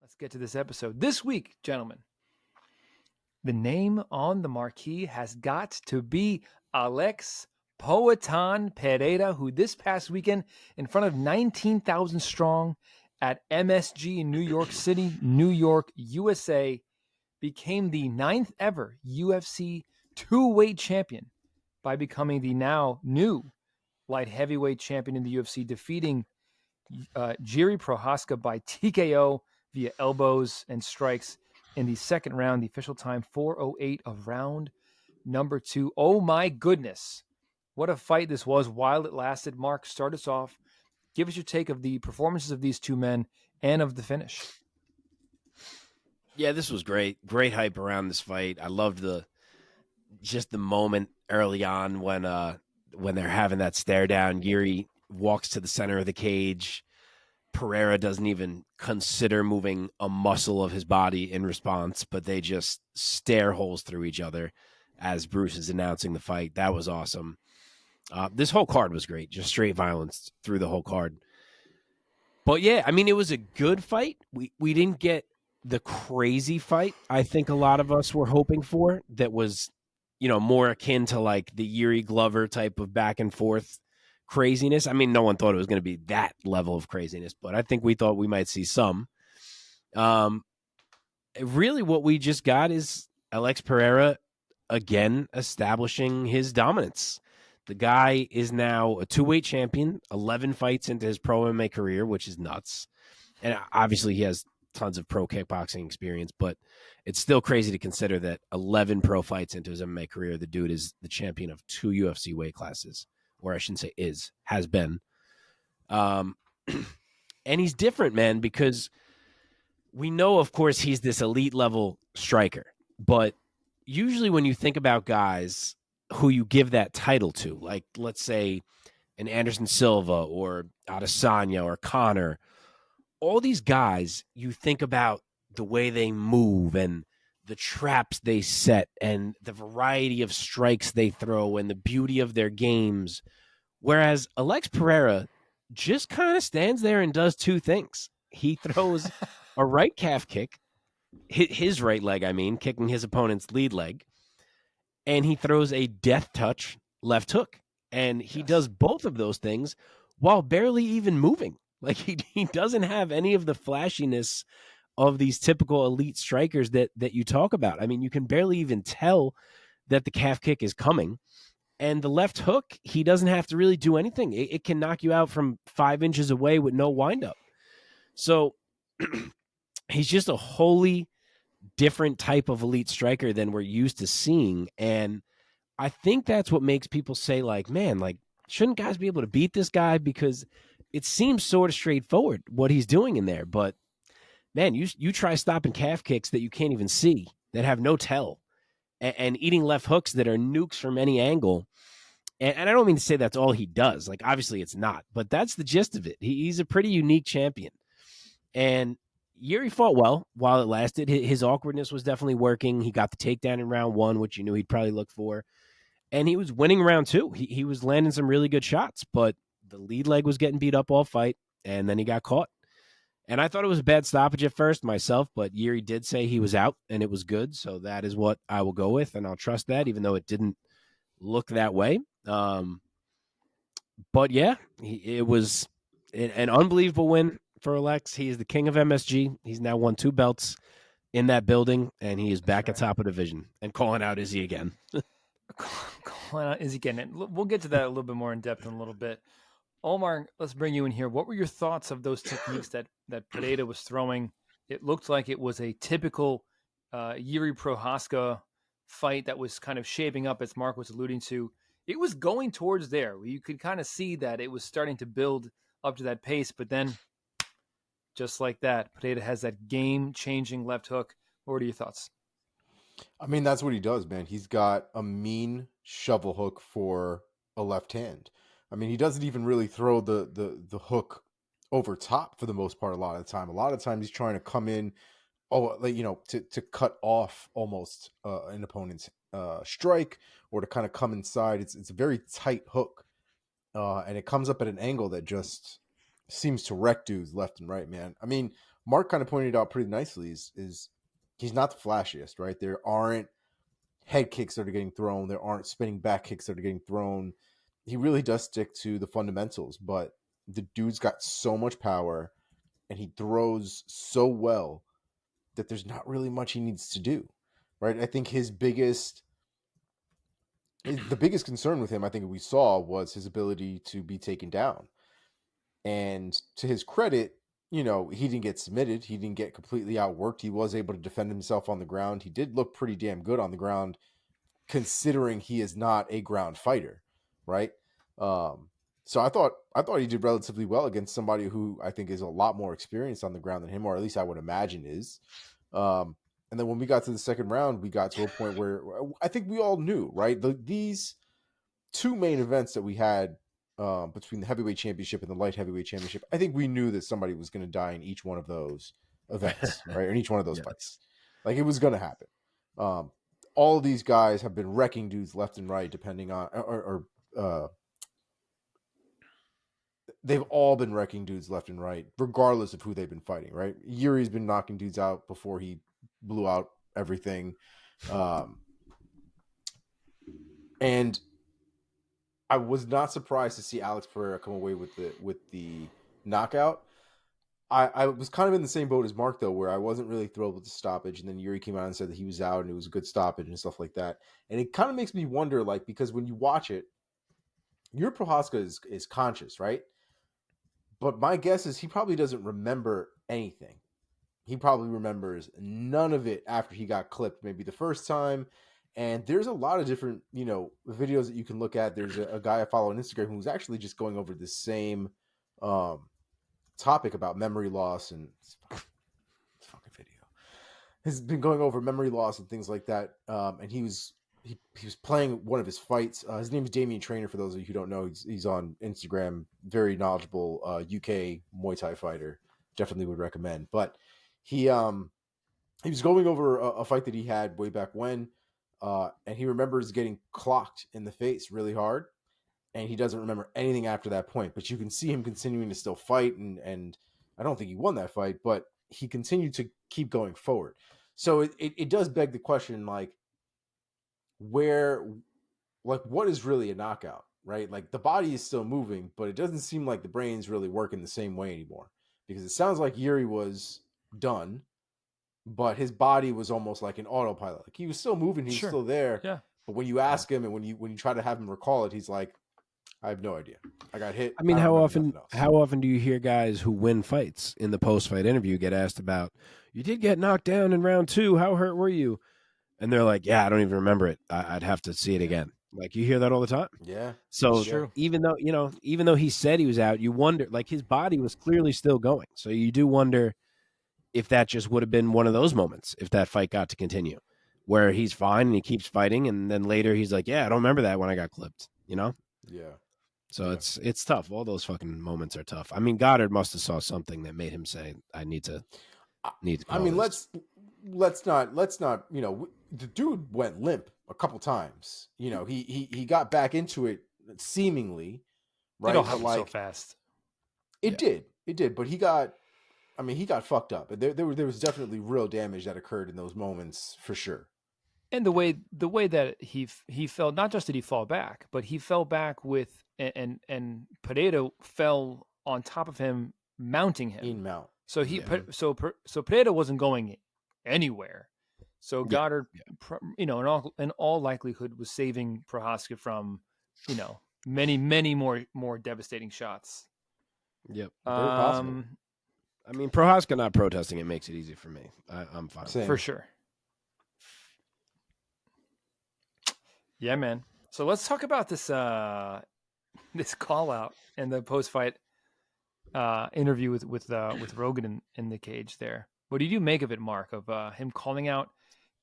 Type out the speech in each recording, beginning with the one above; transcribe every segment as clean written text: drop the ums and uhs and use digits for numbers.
Let's get to this episode. This week, gentlemen, the name on the marquee has got to be Alex Poatan Pereira, who this past weekend, in front of 19,000 strong at MSG in New York City, New York, USA, became the 9th ever UFC two-weight champion by becoming the now new light heavyweight champion in the UFC, defeating Jiri Prochazka by TKO via elbows and strikes in the second round. The official time 4:08 of round number 2. Oh my goodness. What a fight this was while it lasted. Mark, start us off. Give us your take of the performances of these two men and of the finish. Yeah, this was great. Great hype around this fight. I loved the moment early on when they're having that stare down. Jiri walks to the center of the cage. Pereira doesn't even consider moving a muscle of his body in response, but they just stare holes through each other as Bruce is announcing the fight. That was awesome. This whole card was great. Just straight violence through the whole card. But yeah, I mean, it was a good fight. We didn't get the crazy fight I think a lot of us were hoping for, that was, more akin to like the Jiri Glover type of back and forth craziness. I mean, no one thought it was going to be that level of craziness, but I think we thought we might see some. Really what we just got is Alex Pereira again establishing his dominance. The guy is now a two-weight champion, 11 fights into his pro MMA career, which is nuts. And obviously he has tons of pro kickboxing experience, but it's still crazy to consider that 11 pro fights into his MMA career, the dude is the champion of 2 UFC weight classes, or I shouldn't say has been. And he's different, man, because we know, of course, he's this elite level striker, but usually when you think about guys who you give that title to, like let's say an Anderson Silva or Adesanya or Connor, all these guys, you think about the way they move and the traps they set and the variety of strikes they throw and the beauty of their games. Whereas Alex Pereira just kind of stands there and does two things. He throws a right calf kick, his right leg, I mean, kicking his opponent's lead leg, and he throws a death touch left hook. And he does both of those things while barely even moving. Like he doesn't have any of the flashiness of these typical elite strikers that you talk about. I mean, you can barely even tell that the calf kick is coming. And the left hook, he doesn't have to really do anything. It can knock you out from 5 inches away with no windup. So he's just a wholly different type of elite striker than we're used to seeing. And I think that's what makes people say, like, man, like, shouldn't guys be able to beat this guy? Because it seems sort of straightforward what he's doing in there. But, man, you try stopping calf kicks that you can't even see, that have no tell, and eating left hooks that are nukes from any angle. And I don't mean to say that's all he does. Like, obviously it's not. But that's the gist of it. He's a pretty unique champion. And Jiri fought well while it lasted. His awkwardness was definitely working. He got the takedown in round 1, which you knew he'd probably look for. And he was winning round 2. He was landing some really good shots, but the lead leg was getting beat up all fight, and then he got caught. And I thought it was a bad stoppage at first myself, but Jiri did say he was out, and it was good, so that is what I will go with, and I'll trust that, even though it didn't look that way. But, yeah, it was an unbelievable win for Alex. He is the king of MSG. He's now won 2 belts in that building, and he is back at top of the division and calling out Izzy again. Is he getting it? We'll get to that a little bit more in depth in a little bit. Omar, let's bring you in here. What were your thoughts of those techniques that Pereira was throwing? It looked like it was a typical Jiri Prochazka fight that was kind of shaping up, as Mark was alluding to. It was going towards there. You could kind of see that it was starting to build up to that pace, but then just like that, Pereira has that game-changing left hook. What are your thoughts? I mean, that's what he does, man. He's got a mean shovel hook for a left hand. I mean, he doesn't even really throw the hook over top for the most part. A lot of the time, he's trying to come in, to cut off almost an opponent's strike, or to kind of come inside. It's a very tight hook, and it comes up at an angle that just seems to wreck dudes left and right, man. I mean, Mark kind of pointed out pretty nicely is he's not the flashiest, right? There aren't head kicks that are getting thrown. There aren't spinning back kicks that are getting thrown. He really does stick to the fundamentals, but the dude's got so much power and he throws so well that there's not really much he needs to do, right? I think the biggest concern with him, I think we saw, was his ability to be taken down. And to his credit, he didn't get submitted. He didn't get completely outworked. He was able to defend himself on the ground. He did look pretty damn good on the ground, considering he is not a ground fighter, right? So I thought he did relatively well against somebody who I think is a lot more experienced on the ground than him, or at least I would imagine is. And then when we got to the second round, we got to a point where I think we all knew, right? These two main events that we had between the heavyweight championship and the light heavyweight championship, I think we knew that somebody was going to die in each one of those events, right? Or in each one of those fights. Like, it was going to happen. All of these guys have been wrecking dudes left and right, depending on, they've all been wrecking dudes left and right, regardless of who they've been fighting, right? Jiri's been knocking dudes out before he blew out everything. And I was not surprised to see Alex Pereira come away with the knockout. I was kind of in the same boat as Mark, though, where I wasn't really thrilled with the stoppage. And then Jiri came out and said that he was out and it was a good stoppage and stuff like that. And it kind of makes me wonder, like, because when you watch it, Jiri Prochazka is conscious, right? But my guess is he probably doesn't remember anything. He probably remembers none of it after he got clipped, maybe the first time. And there's a lot of different, videos that you can look at. There's a guy I follow on Instagram who's actually just going over the same topic about memory loss, and it's fucking video. Has been going over memory loss and things like that. And he was playing one of his fights. His name is Damian Trainer. For those of you who don't know, he's on Instagram. Very knowledgeable UK Muay Thai fighter. Definitely would recommend. But he was going over a fight that he had way back when, and he remembers getting clocked in the face really hard, and he doesn't remember anything after that point. But you can see him continuing to still fight, and I don't think he won that fight, but he continued to keep going forward. So it does beg the question, like, what is really a knockout, right? Like, the body is still moving, but it doesn't seem like the brain's really working the same way anymore, because it sounds like Jiri was done, but his body was almost like an autopilot. Like, he was still moving, he was still there. Yeah. But when you ask him and when you try to have him recall it, he's like, I have no idea. I got hit. I mean, don't how remember often do you hear guys who win fights in the post-fight interview get asked about, you did get knocked down in round 2, how hurt were you? And they're like, yeah, I don't even remember it. I'd have to see it again. Like, you hear that all the time. Yeah. So true. even though he said he was out, you wonder, like, his body was clearly still going. So you do wonder if that just would have been one of those moments, if that fight got to continue, where he's fine and he keeps fighting, and then later he's like, yeah, I don't remember that when I got clipped, Yeah. So it's tough. All those fucking moments are tough. I mean, Goddard must have saw something that made him say, I need to I mean, this. let's not, the dude went limp a couple times. He got back into it seemingly, right? It all happened so fast. It did, but he got fucked up. There was definitely real damage that occurred in those moments for sure. And the way that he fell, not just did he fall back, but he fell back with and Pereira fell on top of him, mounting him. In mount. So so Pereira wasn't going anywhere. So Goddard, in all likelihood, was saving Prochazka from, many more devastating shots. Yep. Very possible. I mean, Prochazka not protesting it makes it easy for me. I'm fine. Same. For sure. Yeah, man. So let's talk about this this call out and the post fight interview with Rogan in the cage there. What did you make of it, Mark? Of him calling out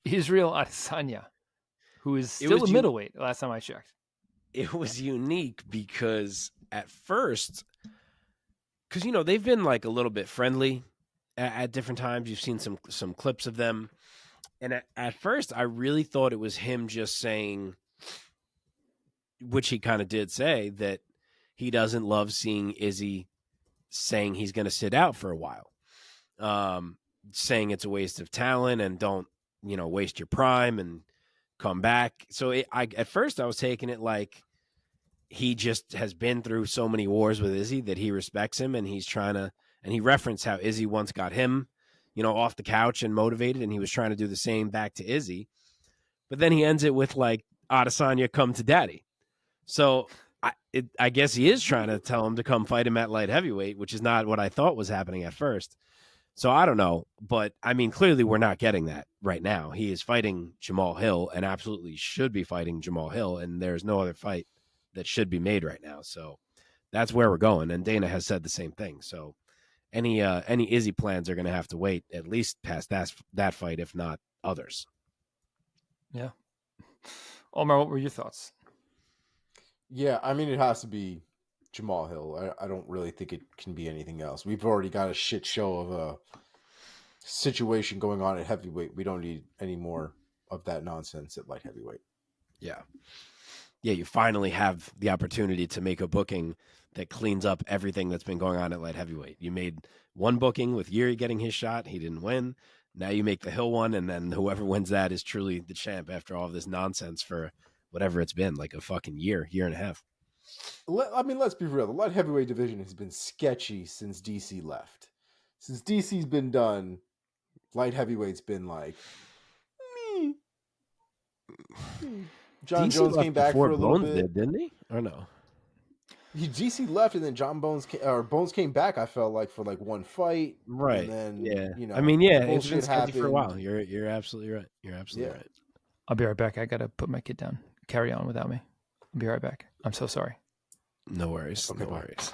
Israel Adesanya, who is still a middleweight? Last time I checked, it was unique because at first, because they've been like a little bit friendly at different times. You've seen some clips of them, and at first, I really thought it was him just saying, which he kind of did say, that he doesn't love seeing Izzy saying he's going to sit out for a while. saying it's a waste of talent and don't, waste your prime and come back. So at first I was taking it like he just has been through so many wars with Izzy that he respects him, and he's trying to, and he referenced how Izzy once got him, off the couch and motivated, and he was trying to do the same back to Izzy. But then he ends it with like, Adesanya, come to daddy. So I guess he is trying to tell him to come fight him at light heavyweight, which is not what I thought was happening at first. So I don't know, but I mean, clearly we're not getting that right now. He is fighting Jamal Hill and absolutely should be fighting Jamal Hill, and there's no other fight that should be made right now. So that's where we're going, and Dana has said the same thing. So any Izzy plans are going to have to wait at least past that fight, if not others. Yeah. Omar, what were your thoughts? Yeah, I mean, it has to be Jamal Hill. I don't really think it can be anything else. We've already got a shit show of a situation going on at heavyweight. We don't need any more of that nonsense at light heavyweight. Yeah. Yeah, you finally have the opportunity to make a booking that cleans up everything that's been going on at light heavyweight. You made one booking with Jiri getting his shot. He didn't win. Now you make the Hill one, and then whoever wins that is truly the champ after all of this nonsense for whatever it's been, like a fucking year and a half. I mean, let's be real. The light heavyweight division has been sketchy since DC left. Since DC's been done, light heavyweight's been like, meh. John DC Jones came back for a little bit, didn't he? Or no? DC left, and then Bones came back. I felt like for like one fight, right? And then, yeah. I mean, yeah, it's been sketchy happened for a while. You're absolutely right. You're absolutely right. I'll be right back. I gotta put my kid down. Carry on without me. I'll be right back. I'm so sorry. No worries. Okay, no worries.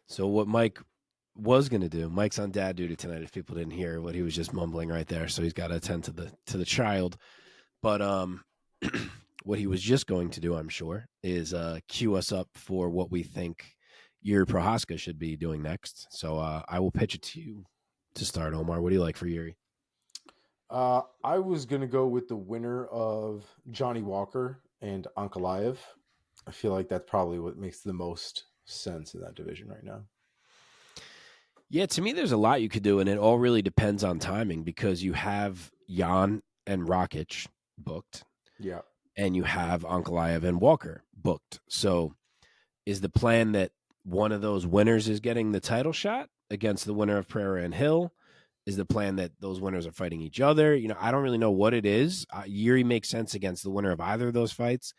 So what Mike was going to do, Mike's on dad duty tonight. If people didn't hear what he was just mumbling right there, so he's got to attend to the child. But what he was just going to do, I'm sure, is cue us up for what we think Jiri Prochazka should be doing next. So I will pitch it to you to start, Omar. What do you like for Jiri? I was gonna go with the winner of Johnny Walker and Ankalaev. I feel like that's probably what makes the most sense in that division right now. Yeah, to me, there's a lot you could do, and it all really depends on timing because you have Jan and Rakic booked. Yeah. And you have Ankalaev and Walker booked. So is the plan that one of those winners is getting the title shot against the winner of Pereira and Hill? Is the plan that those winners are fighting each other? I don't really know what it is. Jiri makes sense against the winner of either of those fights.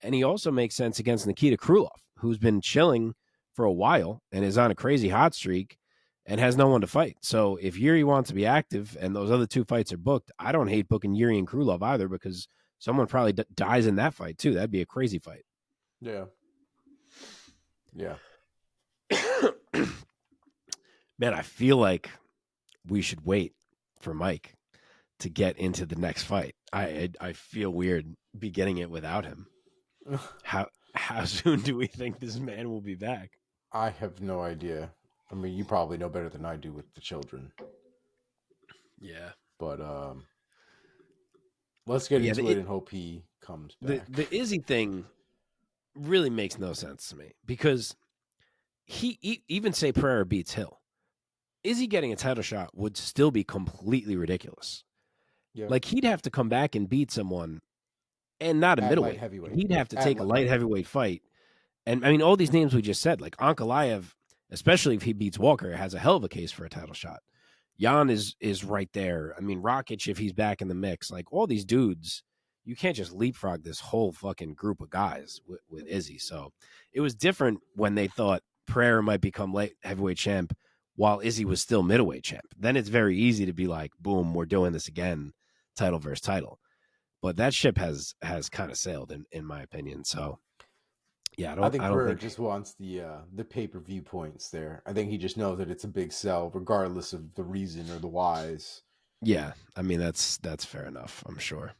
And he also makes sense against Nikita Krylov, who's been chilling for a while and is on a crazy hot streak and has no one to fight. So if Jiri wants to be active and those other two fights are booked, I don't hate booking Jiri and Krylov either because someone probably dies in that fight too. That'd be a crazy fight. Yeah. Yeah. Man, I feel like we should wait for Mike to get into the next fight. I feel weird beginning it without him. How soon do we think this man will be back? I have no idea. I mean, you probably know better than I do with the children. Yeah. But let's get into it and hope he comes back. The Izzy thing really makes no sense to me because he even say Pereira beats Hill. Izzy getting a title shot would still be completely ridiculous. Yeah. Like he'd have to come back and beat someone and not a middleweight. He'd have to take a light heavyweight fight. And I mean, all these names we just said, like Ankalaev, especially if he beats Walker, has a hell of a case for a title shot. Jan is right there. I mean, Rakic, if he's back in the mix, like all these dudes, you can't just leapfrog this whole fucking group of guys with Izzy. So it was different when they thought Pereira might become light heavyweight champ while Izzy was still middleweight champ. Then it's very easy to be like, boom, we're doing this again, title versus title. But that ship has kind of sailed in my opinion. So yeah, I think Pereira just wants the pay-per-view points there. I think he just knows that it's a big sell, regardless of the reason or the whys. Yeah, I mean that's fair enough. I'm sure.